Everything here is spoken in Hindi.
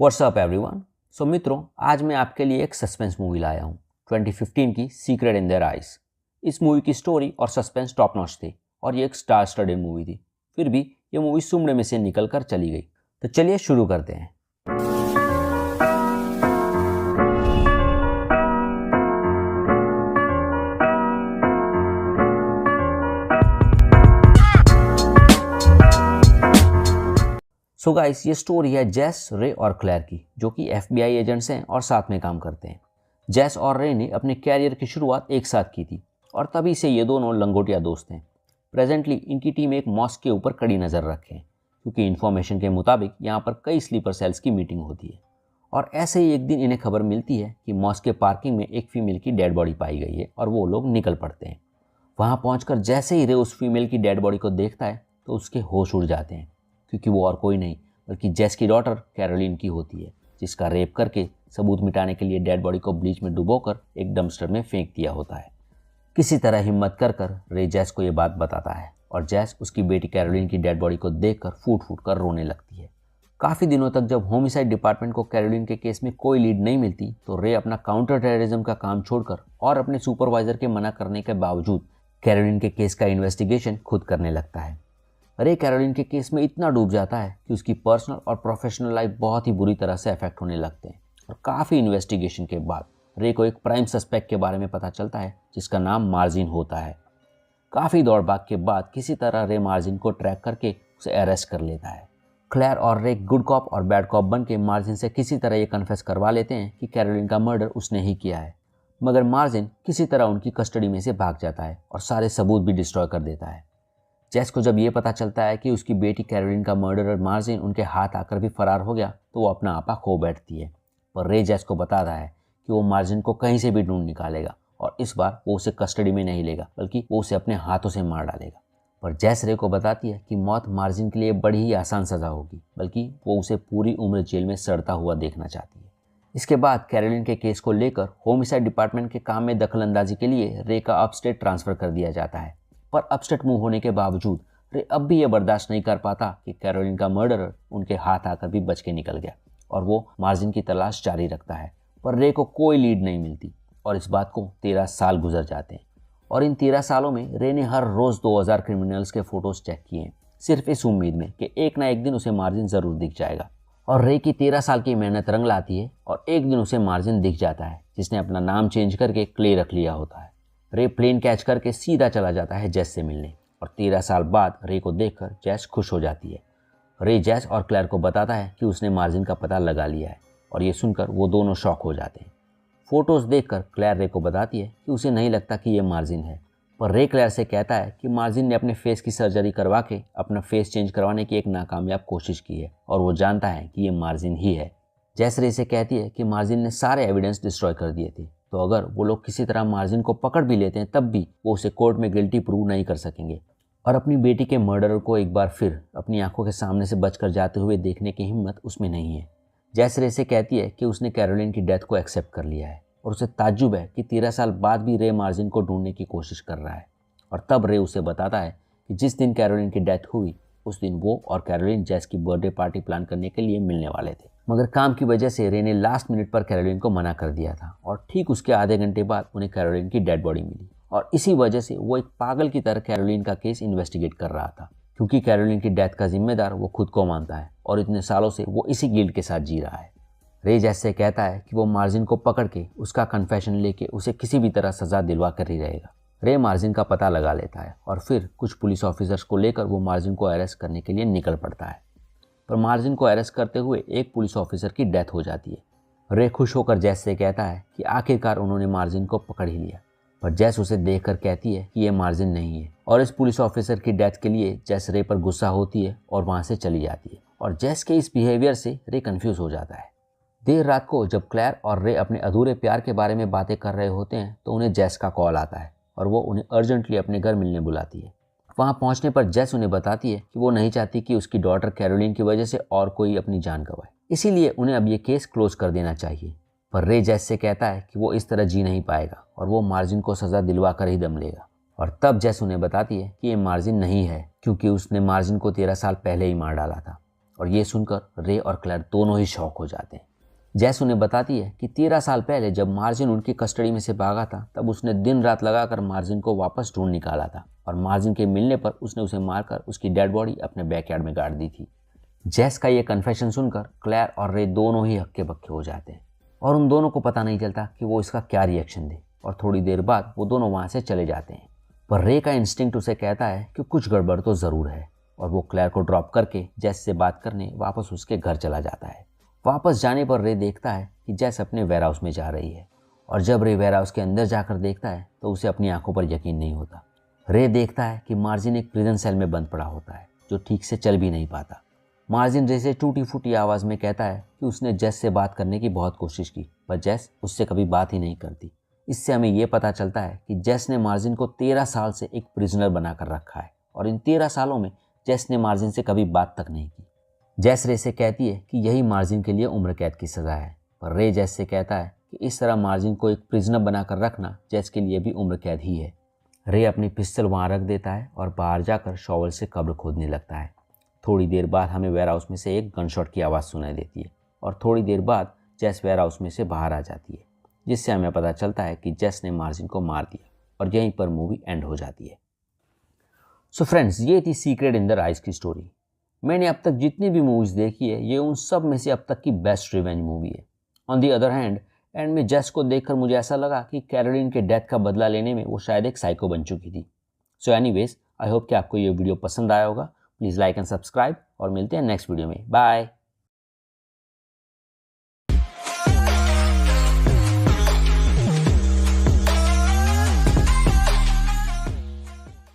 WhatsApp everyone. सो मित्रों, आज मैं आपके लिए एक सस्पेंस मूवी लाया हूँ 2015 की सीक्रेट इन देयर आइज। इस मूवी की स्टोरी और सस्पेंस टॉप नॉच थे और ये एक स्टार स्टडेड मूवी थी। फिर भी ये मूवी सुमड़े में से निकल कर चली गई। तो चलिए शुरू करते हैं। सो गाइस, ये स्टोरी है जेस, रे और क्लेयर की, जो कि FBI एजेंट्स हैं और साथ में काम करते हैं। जेस और रे ने अपने कैरियर की शुरुआत एक साथ की थी और तभी से ये दोनों लंगोटिया दोस्त हैं। प्रेजेंटली इनकी टीम एक मॉस्क के ऊपर कड़ी नज़र रखे हैं, क्योंकि इन्फॉर्मेशन के मुताबिक यहाँ पर कई स्लीपर सेल्स की मीटिंग होती है। और ऐसे ही एक दिन इन्हें खबर मिलती है कि मॉस्क के पार्किंग में एक फीमेल की डेड बॉडी पाई गई है और वो लोग निकल पड़ते हैं। वहाँ पहुँच जैसे ही रे उस फीमेल की डेड बॉडी को देखता है तो उसके होश उड़ जाते हैं, क्योंकि वो और कोई नहीं बल्कि जेस की डॉटर कैरोलिन की होती है, जिसका रेप करके सबूत मिटाने के लिए डेड बॉडी को ब्लीच में डुबोकर एक डंपस्टर में फेंक दिया होता है। किसी तरह हिम्मत कर रे जेस को ये बात बताता है और जेस उसकी बेटी कैरोलिन की डेड बॉडी को देखकर फूट फूट कर रोने लगती है। काफ़ी दिनों तक जब होमिसाइड डिपार्टमेंट को कैरोलिन के केस में कोई लीड नहीं मिलती तो रे अपना काउंटर टेररिज्म का काम छोड़कर और अपने सुपरवाइजर के मना करने के बावजूद कैरोलिन के केस का इन्वेस्टिगेशन खुद करने लगता है। रे कैरोलिन के केस में इतना डूब जाता है कि उसकी पर्सनल और प्रोफेशनल लाइफ बहुत ही बुरी तरह से अफेक्ट होने लगते हैं। और काफ़ी इन्वेस्टिगेशन के बाद रे को एक प्राइम सस्पेक्ट के बारे में पता चलता है, जिसका नाम मार्जिन होता है। काफ़ी दौड़ भाग के बाद किसी तरह रे मार्जिन को ट्रैक करके उसे अरेस्ट कर लेता है। क्लेयर और रे गुड कॉप और बैड कॉप बन के मार्जिन से किसी तरह ये कन्फेस करवा लेते हैं कि कैरोलिन का मर्डर उसने ही किया है। मगर मार्जिन किसी तरह उनकी कस्टडी में से भाग जाता है और सारे सबूत भी डिस्ट्रॉय कर देता है। जेस को जब ये पता चलता है कि उसकी बेटी कैरोलिन का मर्डरर मार्जिन उनके हाथ आकर भी फरार हो गया तो वो अपना आपा खो बैठती है। पर रे जेस को बताता है कि वो मार्जिन को कहीं से भी ढूंढ निकालेगा और इस बार वो उसे कस्टडी में नहीं लेगा, बल्कि वो उसे अपने हाथों से मार डालेगा। पर जेस रे को बताती है कि मौत मार्जिन के लिए बड़ी ही आसान सज़ा होगी, बल्कि वो उसे पूरी उम्र जेल में सड़ता हुआ देखना चाहती है। इसके बाद कैरोलिन के केस को लेकर होमिसाइड डिपार्टमेंट के काम में दखलंदाजी के लिए रे का अपस्टेट ट्रांसफ़र कर दिया जाता है। पर अपस्टेट मूव होने के बावजूद रे अब भी ये बर्दाश्त नहीं कर पाता कि कैरोलिन का मर्डरर उनके हाथ आकर भी बच के निकल गया और वो मार्जिन की तलाश जारी रखता है। पर रे को कोई लीड नहीं मिलती और इस बात को 13 साल गुजर जाते हैं। और इन 13 सालों में रे ने हर रोज़ 2000 क्रिमिनल्स के फ़ोटोज़ चेक किए हैं, सिर्फ इस उम्मीद में कि एक ना एक दिन उसे मार्जिन ज़रूर दिख जाएगा। और रे की 13 साल की मेहनत रंग लाती है और एक दिन उसे मार्जिन दिख जाता है, जिसने अपना नाम चेंज करके क्ले रख लिया होता है। रे प्लेन कैच करके सीधा चला जाता है जेस से मिलने और 13 साल बाद रे को देखकर जेस खुश हो जाती है। रे जेस और क्लेयर को बताता है कि उसने मार्जिन का पता लगा लिया है और ये सुनकर वो दोनों शॉक हो जाते हैं। फोटोज़ देखकर क्लेयर रे को बताती है कि उसे नहीं लगता कि ये मार्जिन है। पर रे क्लेयर से कहता है कि मार्जिन ने अपने फेस की सर्जरी करवा के अपना फेस चेंज करवाने की एक नाकामयाब कोशिश की है और वो जानता है कि ये मार्जिन ही है। जेस रे से कहती है कि मार्जिन ने सारे एविडेंस डिस्ट्रॉय कर दिए थे, तो अगर वो लोग किसी तरह मार्जिन को पकड़ भी लेते हैं तब भी वो उसे कोर्ट में गिल्टी प्रूव नहीं कर सकेंगे। और अपनी बेटी के मर्डरर को एक बार फिर अपनी आंखों के सामने से बचकर जाते हुए देखने की हिम्मत उसमें नहीं है। जेस रे से कहती है कि उसने कैरोलिन की डेथ को एक्सेप्ट कर लिया है और उसे ताज्जुब है कि 13 साल बाद भी रे मार्जिन को ढूंढने की कोशिश कर रहा है। और तब रे उसे बताता है कि जिस दिन कैरोलिन की डेथ हुई उस दिन वो और कैरोलिन जेस की बर्थडे पार्टी प्लान करने के लिए मिलने वाले थे। मगर काम की वजह से रे ने लास्ट मिनट पर कैरोलिन को मना कर दिया था और ठीक उसके आधे घंटे बाद उन्हें कैरोलिन की डेड बॉडी मिली। और इसी वजह से वो एक पागल की तरह कैरोलिन का केस इन्वेस्टिगेट कर रहा था, क्योंकि कैरोलिन की डेथ का जिम्मेदार वो खुद को मानता है और इतने सालों से वो इसी गिल्ट के साथ जी रहा है। रे जेस से कहता है कि वो मार्जिन को पकड़ के उसका कन्फेशन लेके उसे किसी भी तरह सज़ा दिलवा कर ही रहेगा। रे मार्जिन का पता लगा लेता है और फिर कुछ पुलिस ऑफिसर्स को लेकर वो मार्जिन को अरेस्ट करने के लिए निकल पड़ता है। पर मार्जिन को अरेस्ट करते हुए एक पुलिस ऑफिसर की डेथ हो जाती है। रे खुश होकर जेस से कहता है कि आखिरकार उन्होंने मार्जिन को पकड़ ही लिया। पर जेस उसे देखकर कहती है कि ये मार्जिन नहीं है और इस पुलिस ऑफिसर की डेथ के लिए जेस रे पर गुस्सा होती है और वहाँ से चली जाती है। और जेस के इस बिहेवियर से रे कंफ्यूज हो जाता है। देर रात को जब क्लेयर और रे अपने अधूरे प्यार के बारे में बातें कर रहे होते हैं तो उन्हें जेस का कॉल आता है और वो उन्हें अर्जेंटली अपने घर मिलने बुलाती है। वहाँ पहुँचने पर जेस उन्हें बताती है कि वो नहीं चाहती कि उसकी डॉटर कैरोलिन की वजह से और कोई अपनी जान गंवाए, इसीलिए उन्हें अब ये केस क्लोज कर देना चाहिए। पर रे जेस से कहता है कि वो इस तरह जी नहीं पाएगा और वो मार्जिन को सज़ा दिलवा कर ही दम लेगा। और तब जेस उन्हें बताती है कि ये मार्जिन नहीं है, क्योंकि उसने मार्जिन को 13 साल पहले ही मार डाला था। और ये सुनकर रे और क्लेयर दोनों ही शॉक हो जाते हैं। जैस उन्हें बताती है कि 13 साल पहले जब मार्जिन उनकी कस्टडी में से भागा था तब उसने दिन रात लगाकर मार्जिन को वापस ढूंढ निकाला था और मार्जिन के मिलने पर उसने उसे मारकर उसकी डेड बॉडी अपने बैकयार्ड में गाड़ दी थी। जैस का ये कन्फेशन सुनकर क्लेयर और रे दोनों ही हक्के बक्के हो जाते हैं और उन दोनों को पता नहीं चलता कि वो इसका क्या रिएक्शन दे और थोड़ी देर बाद वो दोनों वहाँ से चले जाते हैं। पर रे का इंस्टिंक्ट उसे कहता है कि कुछ गड़बड़ तो ज़रूर है और वो क्लेयर को ड्रॉप करके जैस से बात करने वापस उसके घर चला जाता है। वापस जाने पर रे देखता है कि जैस अपने वेयरहाउस में जा रही है और जब रे वेयरहाउस के अंदर जाकर देखता है तो उसे अपनी आंखों पर यकीन नहीं होता। रे देखता है कि मार्जिन एक प्रिजन सेल में बंद पड़ा होता है जो ठीक से चल भी नहीं पाता। मार्जिन रे से टूटी फूटी आवाज़ में कहता है कि उसने जैस से बात करने की बहुत कोशिश की पर जैस उससे कभी बात ही नहीं करती। इससे हमें ये पता चलता है कि जैस ने मार्जिन को 13 साल से एक प्रिजनर बनाकर रखा है और इन 13 सालों में जैस ने मार्जिन से कभी बात तक नहीं की। जैस रे से कहती है कि यही मार्जिन के लिए उम्र कैद की सज़ा है, पर रे जैस से कहता है कि इस तरह मार्जिन को एक प्रिजनर बनाकर रखना जैस के लिए भी उम्र कैद ही है। रे अपनी पिस्टल वहाँ रख देता है और बाहर जाकर शॉवल से कब्र खोदने लगता है। थोड़ी देर बाद हमें वेयरहाउस में से एक गनशॉट की आवाज़ सुनाई देती है और थोड़ी देर बाद जैस वेयरहाउस में से बाहर आ जाती है, जिससे हमें पता चलता है कि जैस ने मार्जिन को मार दिया और यहीं पर मूवी एंड हो जाती है। सो फ्रेंड्स, ये थी सीक्रेट इन द राइज की स्टोरी। मैंने अब तक जितनी भी मूवीज़ देखी है ये उन सब में से अब तक की बेस्ट रिवेंज मूवी है। On the other hand, and में जैस को देखकर मुझे ऐसा लगा कि कैरोलिन के डेथ का बदला लेने में वो शायद एक साइको बन चुकी थी। सो एनीवेज, आई होप कि आपको ये वीडियो पसंद आया होगा। प्लीज़ लाइक एंड सब्सक्राइब और मिलते हैं नेक्स्ट वीडियो में। बाय।